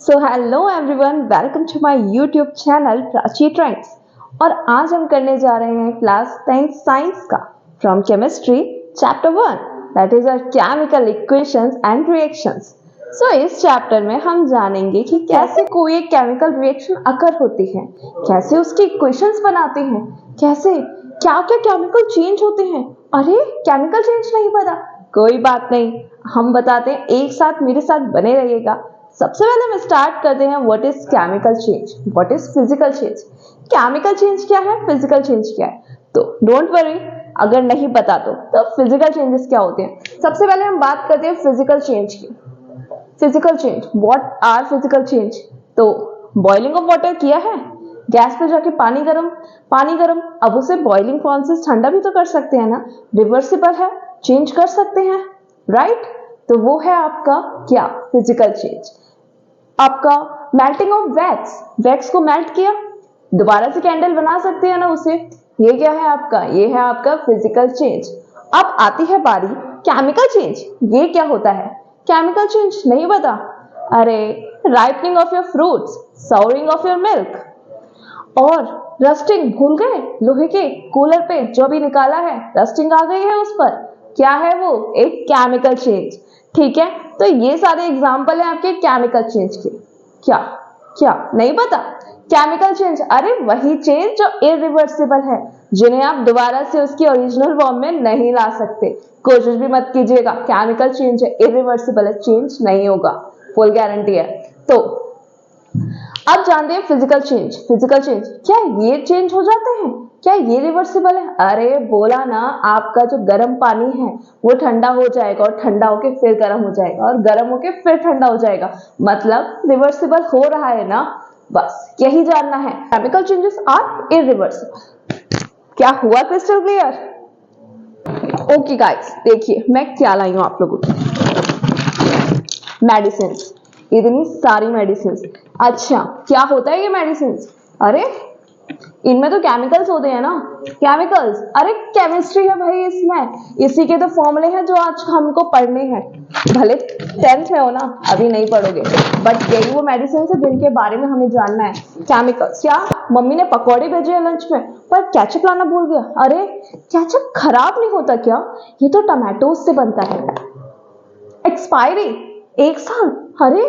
So hello everyone, welcome to my YouTube channel Prachi trends. और आज हम करने जा रहे हैं क्लास 10 साइंस का from chemistry chapter 1 that is our chemical equations and reactions. So इस चैप्टर में हम जानेंगे कि कैसे कोई एक केमिकल रिएक्शन अकर होती है, कैसे उसकी इक्वेशंस बनाते हैं, कैसे क्या क्या केमिकल चेंज होते हैं। अरे केमिकल चेंज नहीं पता, कोई बात नहीं, हम बताते हैं, एक साथ मेरे साथ बने रहिएगा। सबसे पहले हम स्टार्ट करते हैं what is chemical change, what is physical change. Chemical change क्या है, फिजिकल चेंज क्या है, तो डोंट वरी अगर नहीं पता तो फिजिकल चेंजेस क्या होते हैं। सबसे पहले हम बात करते हैं फिजिकल चेंज की। Physical change, what are physical change. तो बॉइलिंग ऑफ वाटर किया है, गैस पे जाके पानी गरम, अब उसे बॉइलिंग पॉइंट से ठंडा भी तो कर सकते हैं ना, रिवर्सिबल है, चेंज कर सकते हैं, राइट। तो वो है आपका क्या, फिजिकल चेंज। आपका मेल्टिंग ऑफ वैक्स, वैक्स को मेल्ट किया, दोबारा से कैंडल बना सकते हैं ना उसे, ये क्या है आपका, ये है आपका फिजिकल चेंज। अब आती है बारी केमिकल चेंज, ये क्या होता है केमिकल चेंज, नहीं पता। अरे ripening of your fruits, souring of your milk, और रस्टिंग भूल गए, लोहे के कूलर पे जो भी निकाला है रस्टिंग आ गई है उस पर, क्या है वो, एक केमिकल चेंज। ठीक है, तो ये सारे एग्जाम्पल है आपके केमिकल चेंज के। क्या क्या नहीं पता केमिकल चेंज, अरे वही चेंज जो इरिवर्सिबल है, जिन्हें आप दोबारा से उसकी ओरिजिनल फॉर्म में नहीं ला सकते। कोशिश भी मत कीजिएगा, केमिकल चेंज है, इरिवर्सिबल है, चेंज नहीं होगा, फुल गारंटी है। तो अब जानते हैं फिजिकल चेंज। फिजिकल चेंज क्या ये चेंज हो जाते हैं, क्या ये रिवर्सिबल है। अरे बोला ना, आपका जो गर्म पानी है वो ठंडा हो जाएगा और ठंडा होके फिर गर्म हो जाएगा और गर्म होके फिर ठंडा हो जाएगा, मतलब रिवर्सिबल हो रहा है ना, बस यही जानना है। Chemical changes are irreversible. क्या हुआ क्रिस्टल क्लियर? ओके गाइस, देखिए मैं क्या लाई हूं आप लोगों को, मेडिसिन, इतनी सारी मेडिसिन। अच्छा क्या होता है ये मेडिसिन, अरे इनमें तो केमिकल्स होते हैं ना, केमिकल्स, अरे केमिस्ट्री है भाई इसमें, इसी के तो फॉर्मूले हैं जो आज हमको पढ़ने हैं। भले 10th में हो ना, अभी नहीं पढ़ोगे, बट यही वो मेडिसिन है जिनके बारे में हमें जानना है। केमिकल्स, क्या मम्मी ने पकौड़े भेजे हैं लंच में पर केचप लाना भूल गया, अरे केचप खराब नहीं होता क्या, ये तो टमाटोज से बनता है। एक्सपायरी 1 साल, अरे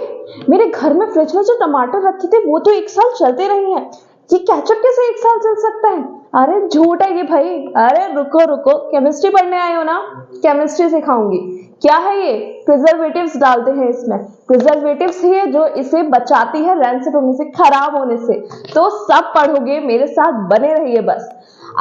मेरे घर में फ्रिज में जो टमाटर रखे थे वो तो 1 साल चलते रहे हैं, ये केचप कैसे 1 साल चल सकता है, अरे झूठ है ये भाई। अरे रुको रुको, केमिस्ट्री पढ़ने आए हो ना, केमिस्ट्री सिखाऊंगी। क्या है ये, प्रिजर्वेटिव्स डालते हैं इसमें, प्रिजर्वेटिव्स ही है जो इसे बचाती है रैंसिड होने से, खराब होने से। तो सब पढ़ोगे, मेरे साथ बने रहिए बस।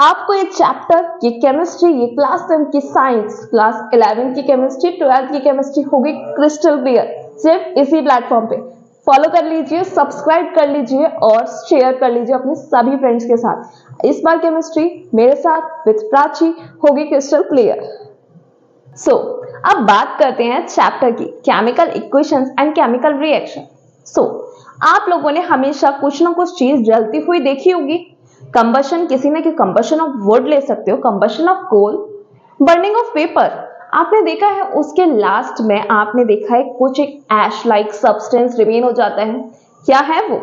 आपको ये चैप्टर, ये केमिस्ट्री, ये क्लास 10 की साइंस, क्लास 11 की केमिस्ट्री, 12th की केमिस्ट्री होगी क्रिस्टल क्लियर, सिर्फ इसी प्लेटफॉर्म पे। फॉलो कर लीजिए, सब्सक्राइब कर लीजिए और शेयर कर लीजिए अपने सभी फ्रेंड्स के साथ। इस बार केमिस्ट्री मेरे साथ विद प्राची होगी क्रिस्टल क्लियर। सो अब बात करते हैं चैप्टर की, chemical equations and chemical reaction. So आप लोगों ने हमेशा कुछ ना कुछ चीज जलती हुई देखी होगी। कंबशन, किसी ने कंबशन ऑफ वुड ले सकते हो, combustion of coal, burning of paper आपने देखा है, उसके लास्ट में आपने देखा है कुछ एक ऐश लाइक सब्सटेंस रिमेन हो जाता है, क्या है वो।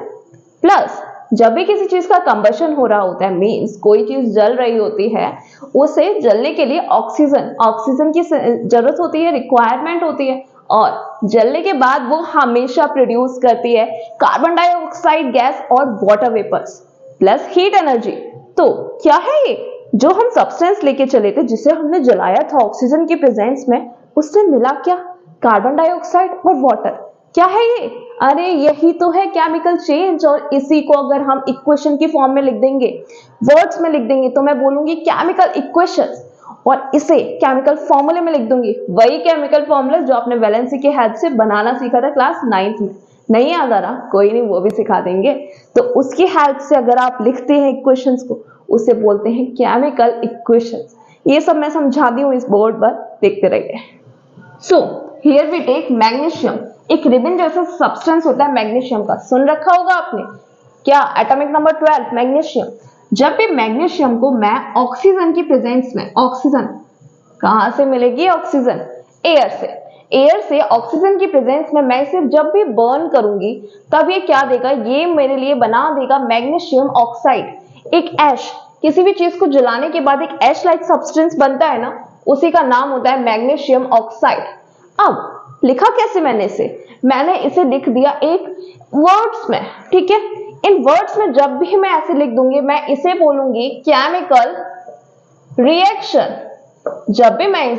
प्लस जब भी किसी चीज का कंबशन हो रहा होता है, मींस कोई चीज जल रही होती है, उसे जलने के लिए ऑक्सीजन की जरूरत होती है, रिक्वायरमेंट होती है, और जलने के बाद वो हमेशा प्रोड्यूस करती है कार्बन डाइऑक्साइड गैस और water vapours plus heat energy. तो क्या है ये, जो हम सब्सटेंस लेके चले थे, जिसे हमने जलाया था ऑक्सीजन के प्रेजेंस में, उससे मिला क्या, कार्बन डाइऑक्साइड और वाटर। क्या है ये, अरे यही तो है केमिकल चेंज। और इसी को अगर हम इक्वेशन की फॉर्म में लिख देंगे, वर्ड्स में लिख देंगे, तो मैं बोलूंगी केमिकल इक्वेशंस, और इसे केमिकल फॉर्मूले में लिख दूंगी, वही केमिकल फॉर्मूला जो आपने वैलेंसी के हेल्प से बनाना सीखा था क्लास 9th में। नहीं याद आ रहा, कोई नहीं, वो भी सिखा देंगे। तो उसकी हेल्प से अगर आप लिखते हैं इक्वेशंस को, उसे बोलते हैं केमिकल इक्वेशंस। ये सब मैं समझा दी हूं इस बोर्ड पर, देखते रहिए। So here we take magnesium, एक रिबन जैसा सब्सटेंस होता है मैग्नीशियम का, सुन रखा होगा आपने, क्या, एटॉमिक नंबर 12 मैग्नीशियम। जब भी मैग्नीशियम को मैं ऑक्सीजन की प्रेजेंस में, ऑक्सीजन कहां से मिलेगी, ऑक्सीजन एयर से, एयर से ऑक्सीजन की प्रेजेंस में मैं इसे जब भी बर्न करूंगी तब ये क्या देगा, ये मेरे लिए बना देगा मैग्नीशियम ऑक्साइड। एक ऐश, किसी भी चीज को जलाने के बाद एक ऐश लाइक सब्सटेंस बनता है ना, उसी का नाम होता है मैग्नीशियम ऑक्साइड। अब लिखा कैसे मैंने इसे लिख दिया एक वर्ड्स में, ठीक है। इन वर्ड्स में जब भी मैं ऐसे लिख दूंगी मैं इसे बोलूंगी केमिकल रिएक्शन। जब भी मैं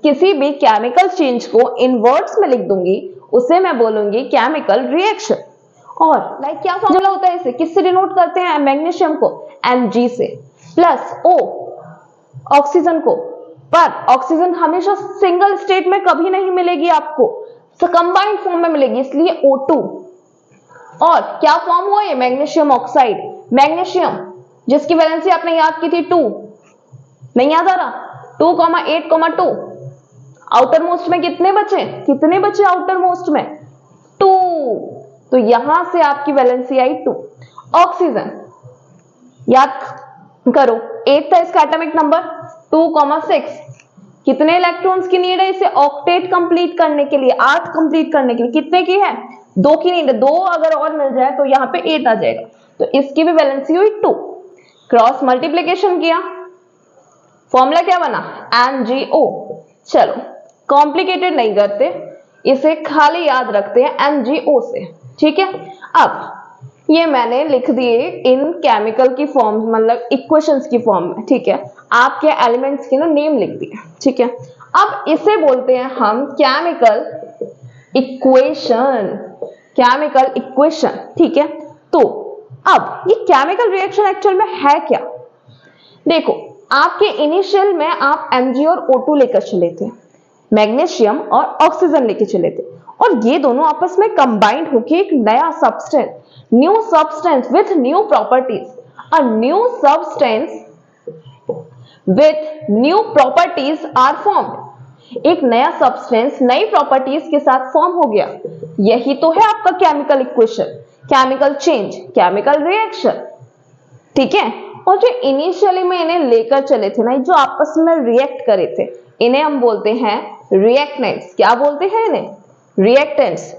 किसी भी केमिकल चेंज को इन वर्ड्स में लिख दूंगी उसे मैं बोलूंगी केमिकल रिएक्शन। और लाइक क्या फॉर्मूला होता है, इसे किससे डिनोट करते हैं, मैग्नीशियम को Mg से, प्लस O ऑक्सीजन को। पर ऑक्सीजन हमेशा सिंगल स्टेट में कभी नहीं मिलेगी आपको, तो कंबाइंड फॉर्म में मिलेगी, इसलिए O2। और क्या फॉर्म हुआ ये मैग्नीशियम ऑक्साइड, मैग्नीशियम जिसकी वैलेंसी आपने याद की थी 2, नहीं याद आ रहा, 2,8,2। आउटर मोस्ट में कितने बचे आउटर मोस्ट में 2, तो यहां से आपकी वैलेंसी आई 2। ऑक्सीजन याद करो 8 था इसका एटॉमिक नंबर, 2,6। कितने इलेक्ट्रॉन्स की नीड है इसे ऑक्टेट कंप्लीट करने के लिए, 8 कंप्लीट करने के लिए, कितने की है 2 की नीड है, 2 अगर और मिल जाए तो यहाँ पे 8 आ जाएगा, तो इसकी भी वैलेंसी हुई 2। क्रॉस मल्टीप्लीकेशन किया, फॉर्मूला क्या बना MgO। चलो कॉम्प्लिकेटेड नहीं करते, इसे खाली याद रखते हैं MgO से, ठीक है। अब ये मैंने लिख दिए इन केमिकल की फॉर्म, मतलब इक्वेशंस की फॉर्म में, ठीक है। आपके एलिमेंट्स के ना नेम लिख दिए, ठीक है। अब इसे बोलते हैं हम केमिकल इक्वेशन, केमिकल इक्वेशन, ठीक है। तो अब ये केमिकल रिएक्शन एक्चुअल में है क्या, देखो आपके इनिशियल में आप Mg और O2 लेकर चले थे, मैग्नीशियम और ऑक्सीजन लेकर चले थे, और ये दोनों आपस में कंबाइंड होकर एक नया substance, new substance with new properties, a new substance with new properties are formed. एक नया सब्सटेंस नई प्रॉपर्टीज के साथ फॉर्म हो गया, यही तो है आपका chemical equation, chemical change, chemical reaction, ठीक है। और जो इनिशियली में इन्हें लेकर चले थे ना, जो आपस में रिएक्ट करे थे, इन्हें हम बोलते हैं रिएक्टेंट्स। क्या बोलते हैं इन्हें, रिएक्टेंट्स।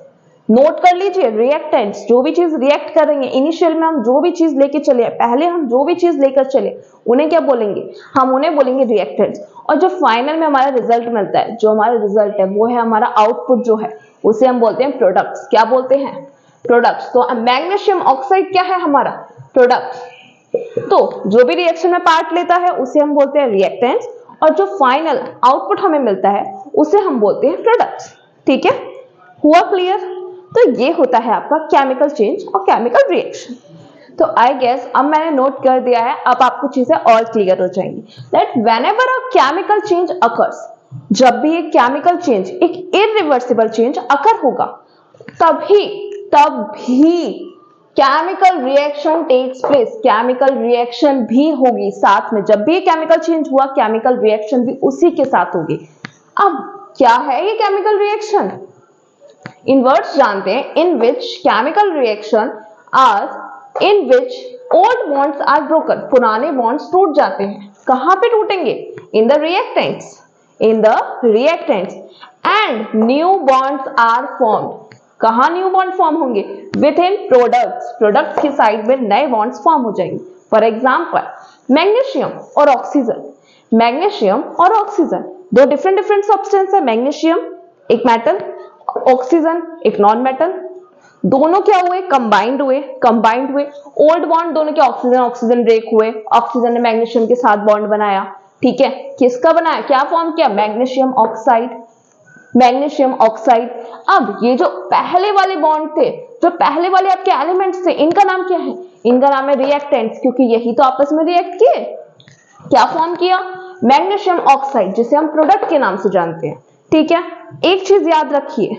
नोट कर लीजिए, रिएक्टेंट्स, जो भी चीज रिएक्ट करेंगे, इनिशियल में हम जो भी चीज लेके चले, पहले हम जो भी चीज लेकर चले उन्हें क्या बोलेंगे, हम उन्हें बोलेंगे रिएक्टेंट्स। और जो फाइनल में हमारा रिजल्ट मिलता है, जो हमारा रिजल्ट है वो है हमारा आउटपुट जो है, उसे हम बोलते हैं प्रोडक्ट्स। क्या बोलते हैं, प्रोडक्ट्स। तो मैग्नीशियम ऑक्साइड क्या है हमारा, प्रोडक्ट। तो जो भी रिएक्शन में पार्ट लेता है उसे हम बोलते हैं रिएक्टेंट्स, और जो फाइनल आउटपुट हमें मिलता है उसे हम बोलते हैं प्रोडक्ट्स, ठीक है। हुआ क्लियर। तो ये होता है आपका केमिकल चेंज और केमिकल रिएक्शन। तो आई गेस अब मैंने नोट कर दिया है, अब आपको चीजें और क्लियर हो जाएंगी। That whenever a chemical change occurs, जब भी एक केमिकल चेंज, एक इरिवर्सिबल चेंज अकर होगा, तभी chemical reaction takes place, chemical reaction भी होगी साथ में। जब भी केमिकल चेंज हुआ केमिकल रिएक्शन भी उसी के साथ होगी। अब क्या है ये केमिकल रिएक्शन, इन वर्ड्स जानते हैं, in which chemical reaction are in which old bonds are broken, पुराने बॉन्ड्स टूट जाते हैं। कहां पे टूटेंगे, in the reactants, in the reactants, and new bonds are formed. कहां न्यू बॉन्ड फॉर्म होंगे, विद इन प्रोडक्ट्स, प्रोडक्ट्स की साइड में नए बॉन्ड्स फॉर्म हो जाएंगे। फॉर एग्जांपल मैग्नीशियम और ऑक्सीजन, मैग्नीशियम और ऑक्सीजन दो डिफरेंट सब्सटेंस है। मैग्नीशियम एक मेटल, ऑक्सीजन एक नॉन मेटल, दोनों क्या हुए, कंबाइंड हुए। ओल्ड बॉन्ड दोनों के ऑक्सीजन ब्रेक हुए, ऑक्सीजन ने मैग्नीशियम के साथ बॉन्ड बनाया, ठीक है। किसका बनाया, क्या फॉर्म किया, मैग्नीशियम ऑक्साइड। अब ये जो पहले वाले बॉन्ड थे, जो पहले वाले आपके एलिमेंट्स थे, इनका नाम क्या है, इनका नाम है रिएक्टेंट्स, क्योंकि यही तो आपस में रिएक्ट किए। क्या फॉर्म किया, मैग्नीशियम ऑक्साइड, जिसे हम प्रोडक्ट के नाम से जानते हैं, ठीक है। एक चीज याद रखिए,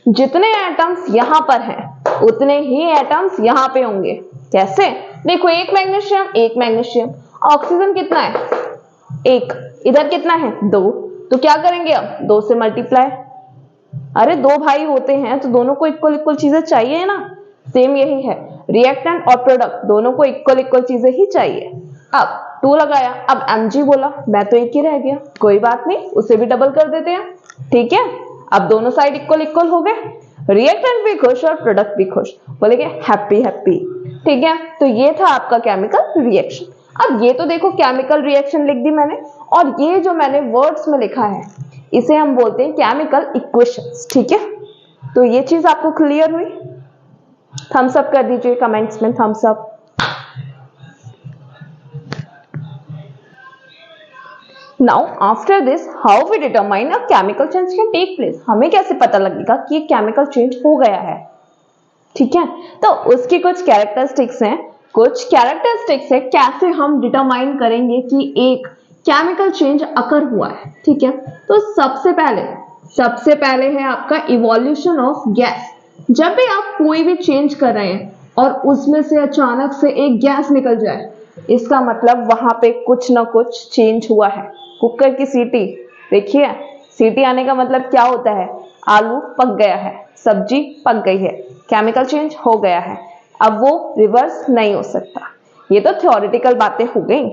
जितने एटम्स यहां पर हैं उतने ही एटम्स यहां पे होंगे। कैसे, देखो एक मैग्नीशियम, ऑक्सीजन कितना है, एक, इधर कितना है, 2, तो क्या करेंगे अब 2 से मल्टीप्लाई। अरे 2 भाई होते हैं तो दोनों को इक्वल चीजें चाहिए ना, सेम यही है, रिएक्टेंट और प्रोडक्ट दोनों को इक्वल चीजें ही चाहिए। अब 2 लगाया, अब Mg बोला, मैं तो एक ही रह गया, कोई बात नहीं, उसे भी डबल कर देते हैं, ठीक है। अब दोनों साइड इक्वल इक्वल हो गए, रिएक्टेंट भी खुश और प्रोडक्ट भी खुश, बोलेंगे हैप्पी हैप्पी। ठीक है, तो ये था आपका केमिकल रिएक्शन। अब ये तो देखो केमिकल रिएक्शन लिख दी मैंने, और ये जो मैंने वर्ड्स में लिखा है इसे हम बोलते हैं केमिकल इक्वेशंस। ठीक है, तो ये चीज आपको क्लियर हुई? थम्स अप कर दीजिए कमेंट्स में, thumbs up. Now after this how we determine a chemical change can take place, हमें कैसे पता लगेगा कि ये केमिकल चेंज हो गया है? ठीक है, तो उसकी कुछ कैरेक्टरिस्टिक्स हैं, कुछ कैरेक्टरिस्टिक्स है कैसे हम डिटरमाइन करेंगे कि एक केमिकल चेंज अकर हुआ है। ठीक है, तो सबसे पहले है आपका इवोल्यूशन ऑफ गैस। जब भी आप कोई भी चेंज कर रहे हैं और उसमें से अचानक से एक गैस निकल जाए, इसका मतलब वहां पे कुछ ना कुछ चेंज हुआ है। कुकर की सीटी देखिए, सीटी आने का मतलब क्या होता है? आलू पक गया है, सब्जी पक गई है, केमिकल चेंज हो गया है। अब वो रिवर्स नहीं हो सकता। ये तो थ्योरेटिकल बातें हो गई।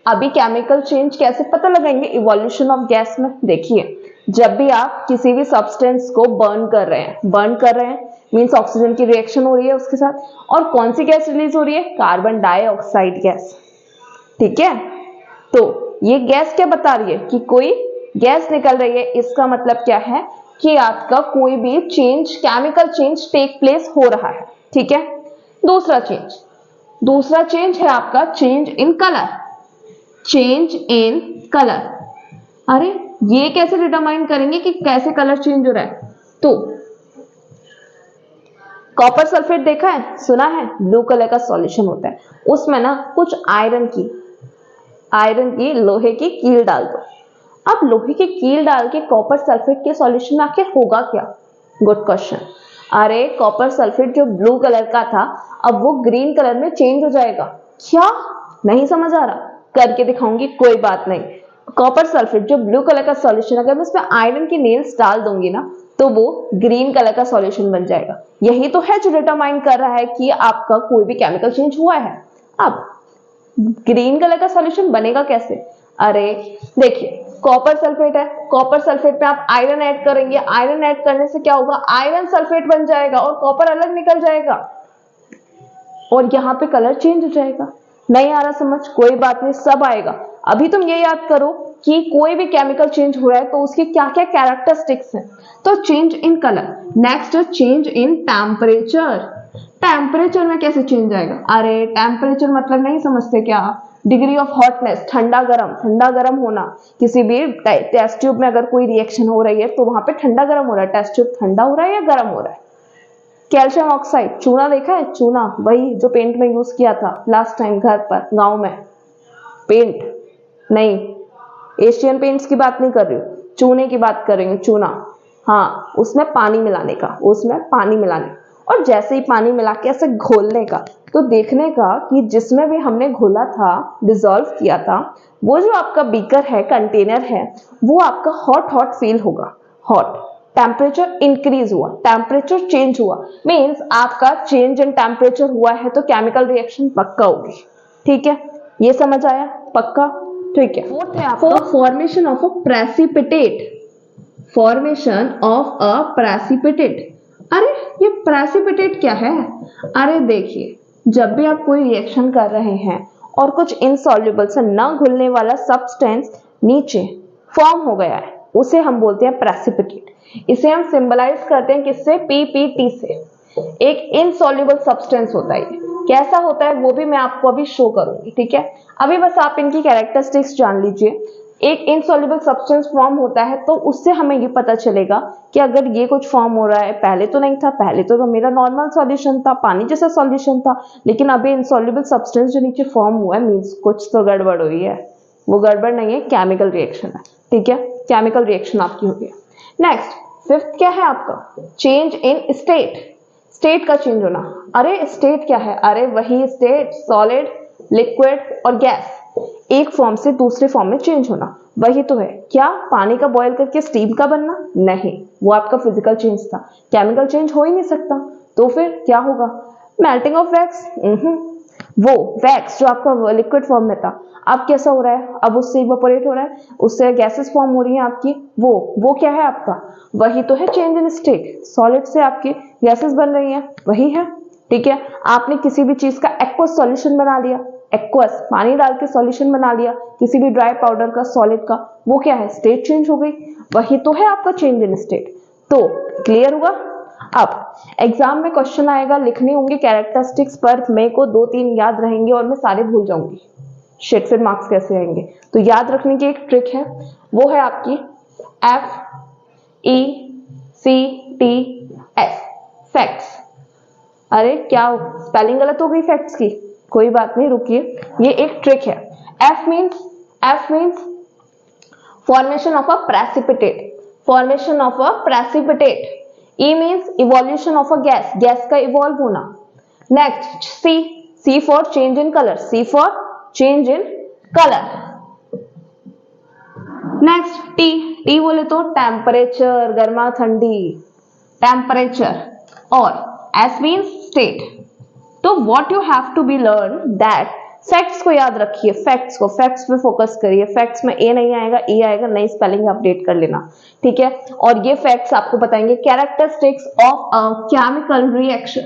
अभी केमिकल चेंज कैसे पता लगाएंगे इवोल्यूशन ऑफ गैस में? देखिए, जब भी आप किसी भी सब्सटेंस को बर्न कर रहे हैं मीन्स ऑक्सीजन की रिएक्शन हो रही है उसके साथ, और कौन सी गैस रिलीज हो रही है? Carbon dioxide gas. ठीक है, तो ये गैस क्या बता रही है कि कोई गैस निकल रही है। इसका मतलब क्या है कि आपका कोई भी change, chemical change take place हो रहा है। ठीक है, दूसरा चेंज है आपका चेंज इन कलर। अरे ये कैसे डिटरमाइन करेंगे कि कैसे कलर चेंज हो रहा है? तो कॉपर सल्फेट देखा है, सुना है, ब्लू कलर का सॉल्यूशन होता है, उसमें ना कुछ आयरन की लोहे की कील डाल दो। अब लोहे की कील डाल के कॉपर सल्फेट के सॉल्यूशन में आखिर होगा क्या? Good question. अरे कॉपर सल्फेट जो ब्लू कलर का था अब वो ग्रीन कलर में चेंज हो जाएगा। क्या नहीं समझ आ रहा? करके दिखाऊंगी, कोई बात नहीं। कॉपर सल्फेट जो ब्लू कलर का सॉल्यूशन, अगर मैं उसमें आयरन की नेल्स डाल दूंगी ना तो वो ग्रीन कलर का सॉल्यूशन बन जाएगा। यही तो है जो डिटरमाइन कर रहा है कि आपका कोई भी केमिकल चेंज हुआ है। अब ग्रीन कलर का सॉल्यूशन बनेगा कैसे? अरे देखिए, कॉपर सल्फेट है, कॉपर सल्फेट में आप आयरन ऐड करेंगे, आयरन ऐड करने से क्या होगा? आयरन सल्फेट बन जाएगा और कॉपर अलग निकल जाएगा और यहाँ पे कलर चेंज हो जाएगा। नहीं आ रहा समझ? कोई बात नहीं, सब आएगा। अभी तुम ये याद करो कि कोई भी केमिकल चेंज हो रहा है तो उसके क्या क्या कैरेक्टरिस्टिक्स हैं। तो change in colour, next change in temperature. Temperature में कैसे चेंज आएगा? अरे टेम्परेचर मतलब नहीं समझते क्या? डिग्री ऑफ हॉटनेस, ठंडा गरम होना। किसी भी टेस्ट ट्यूब में अगर कोई रिएक्शन हो रही है तो वहां पे ठंडा गरम हो रहा है, टेस्ट ट्यूब ठंडा हो रहा है या गर्म हो रहा है। कैल्शियम ऑक्साइड, चूना देखा है? चूना, वही जो पेंट में यूज किया था लास्ट टाइम घर पर गांव में। पेंट नहीं, एशियन पेंट्स की बात नहीं कर रही हूँ, चूने की बात कर रही हूँ। चूना, हाँ, उसमें पानी मिलाने और जैसे ही पानी मिला के ऐसे घोलने का, तो देखने का कि जिसमें भी हमने घोला था, डिसॉल्व किया था, वो जो आपका बीकर है, कंटेनर है, वो आपका हॉट फील होगा। हॉट, टेम्परेचर इंक्रीज हुआ, टेम्परेचर चेंज हुआ, मीन्स आपका चेंज इन टेम्परेचर हुआ है तो केमिकल रिएक्शन पक्का होगी। ठीक है, ये समझ आया? पक्का? ठीक है। फोर्थ है आपका फॉर्मेशन ऑफ अ प्रेसिपिटेट। अरे ये प्रेसिपिटेट क्या है? अरे देखिए, जब भी आप कोई रिएक्शन कर रहे हैं और कुछ इनसॉल्युबल से न घुलने वाला सब्सटेंस नीचे फॉर्म हो गया है, उसे हम बोलते हैं प्रेसिपिटेट। इसे हम सिंबलाइज करते हैं किससे? पीपीटी से। एक इनसॉल्युबल सब्सटेंस होता है। कैसा होता है वो भी मैं आपको अभी शो करूंगी। ठीक है, अभी बस आप इनकी कैरेक्टरिस्टिक्स जान लीजिए। एक इनसॉल्युबल सब्सटेंस फॉर्म होता है तो उससे हमें ये पता चलेगा कि अगर ये कुछ फॉर्म हो रहा है, पहले तो नहीं था, पहले तो मेरा नॉर्मल सॉल्यूशन था, पानी जैसा सॉल्यूशन था, लेकिन अभी इनसॉल्युबल सब्सटेंस जो नीचे फॉर्म हुआ है, मीन्स कुछ तो गड़बड़ हुई है। वो गड़बड़ नहीं है, केमिकल रिएक्शन है। ठीक है, केमिकल रिएक्शन आपकी हो गई। नेक्स्ट, फिफ्थ क्या है आपका? चेंज इन स्टेट का चेंज होना। अरे स्टेट क्या है? अरे वही स्टेट, सॉलिड, लिक्विड और गैस, एक फॉर्म से दूसरे फॉर्म में चेंज होना, वही तो है। क्या पानी का बॉयल करके स्टीम का बनना? नहीं, वो आपका फिजिकल चेंज था, केमिकल चेंज हो ही नहीं सकता। तो फिर क्या होगा? Melting of wax? वो वैक्स जो आपका लिक्विड फॉर्म में था अब कैसा हो रहा है, अब उससे इवेपोरेट हो रहा है, उससे गैसेस फॉर्म हो रही हैं आपकी, वो क्या है आपका, वही तो है चेंज इन स्टेट। सॉलिड से आपकी गैसेस बन रही हैं, वही है। ठीक है, आपने किसी भी चीज का एक्वस सॉल्यूशन बना लिया, एक्वस पानी डाल के सॉल्यूशन बना लिया किसी भी ड्राई पाउडर का, सॉलिड का, वो क्या है, स्टेट चेंज हो गई, वही तो है आपका चेंज इन स्टेट। तो क्लियर हुआ। अब एग्जाम में क्वेश्चन आएगा, लिखने होंगे कैरेक्टरिस्टिक्स, पर मेरे को 2-3 याद रहेंगे और मैं सारे भूल जाऊंगी, शिट फिर मार्क्स कैसे आएंगे। तो याद रखने की एक ट्रिक है, वो है आपकी FECTS, फैक्ट्स। अरे क्या स्पेलिंग गलत हो गई फैक्ट्स की, कोई बात नहीं, रुकिए, ये एक ट्रिक है। F means formation of a precipitate, formation of a precipitate. E means evolution of a gas, gas का इवॉल्व होना। Next C for change in colour, C for change in colour. Next T बोले तो temperature, गर्मा ठंडी, temperature. और S means state. तो what you have to be learn that, facts को याद रखिए, फैक्ट्स को, फैक्ट्स पे फोकस करिए, फैक्ट्स में ए नहीं आएगा, ई आएगा, नई स्पेलिंग अपडेट कर लेना, ठीक है। और ये फैक्ट्स आपको बताएंगे characteristics of a chemical reaction,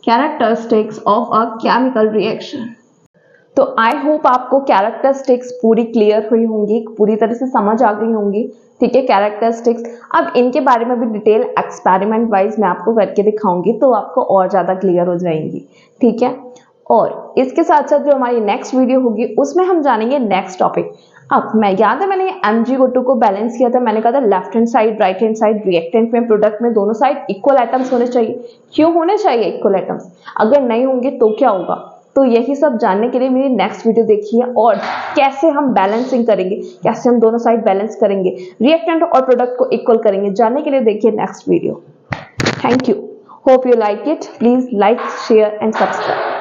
characteristics of a chemical reaction. तो आई होप आपको कैरेक्टरिस्टिक्स पूरी क्लियर हुई होंगी, पूरी तरह से समझ आ गई होंगी, ठीक है। कैरेक्टरिस्टिक्स, अब इनके बारे में भी डिटेल एक्सपेरिमेंट वाइज मैं आपको करके दिखाऊंगी, तो आपको और ज्यादा क्लियर हो जाएंगी, ठीक है। और इसके साथ साथ जो हमारी नेक्स्ट वीडियो होगी उसमें हम जानेंगे नेक्स्ट टॉपिक। अब मैं याद है मैंने Mg2 को बैलेंस किया था, मैंने कहा था left hand side right hand side reactant में प्रोडक्ट में दोनों साइड इक्वल एटम्स होने चाहिए। क्यों होने चाहिए इक्वल एटम्स, अगर नहीं होंगे तो क्या होगा। तो यही सब जानने के लिए मेरी नेक्स्ट वीडियो देखिए, और कैसे हम बैलेंसिंग करेंगे, कैसे हम दोनों साइड बैलेंस करेंगे, रिएक्टेंट और प्रोडक्ट को इक्वल करेंगे, जानने के लिए देखिए next video. Thank you, hope you like it, please like share and subscribe.